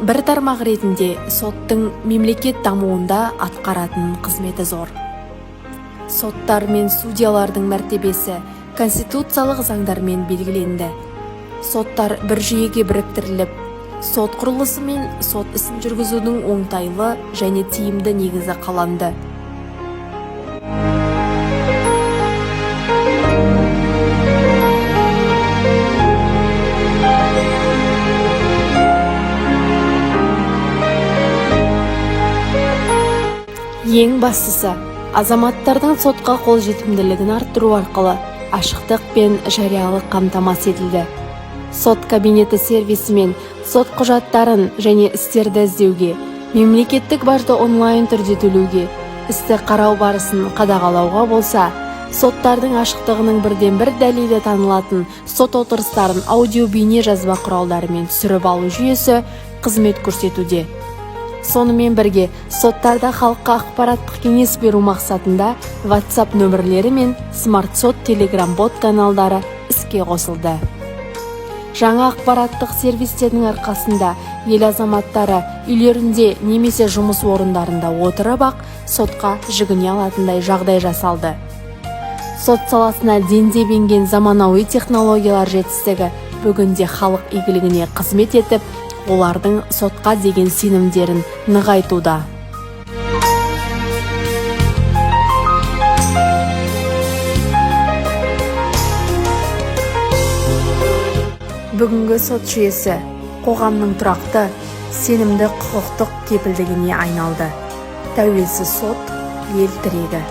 бір тармақ ретінде соттың мемлекет дамуында атқаратын қызметі зор. Соттар мен судьялардың мәртебесі конституциялық заңдармен белгіленді. Соттар бір жүйеге біріктіріліп, сот құрылысы мен сот ісін жүргізудің оңтайлы және тиімді негізі қаланды. Ең бастысы, азаматтардың сотқа қолжетімділігін арттыру арқылы ашықтық пен жариялық қамтамасыз етілді. Сот кабинеті сервисімен сот құжаттарын және істерді іздеуге, мемлекеттік бажды онлайн түрде төлеуге, істі қарау барысын қадағалауға болса, соттардың ашықтығының бірден-бір дәлелі танылатын сот отырыстарын аудио-бейне жазба құралдарымен түсіріп алу жүйесі қызмет көрсетуде. Сонымен бірге, соттарда халыққа ақпараттық кеңес беру мақсатында WhatsApp нөмірлері мен смарт-сот Telegram-бот каналдары іске қосылды. Жаңа ақпараттық сервистердің арқасында ел азаматтары үйлерінде немесе жұмыс орындарында отырып-ақ сотқа жүгіне алатындай жағдай жасалды. Сот саласына дендеп енген заманауи технологиялар жетістігі бүгінде халық игілігіне қызмет етіп, олардың сотқа деген сенімдерін нығайтуда. Бүгінгі сот жүйесі қоғамның тұрақты, сенімді құқықтық кепілдігіне айналды. Тәуелсіз сот ел тірегі.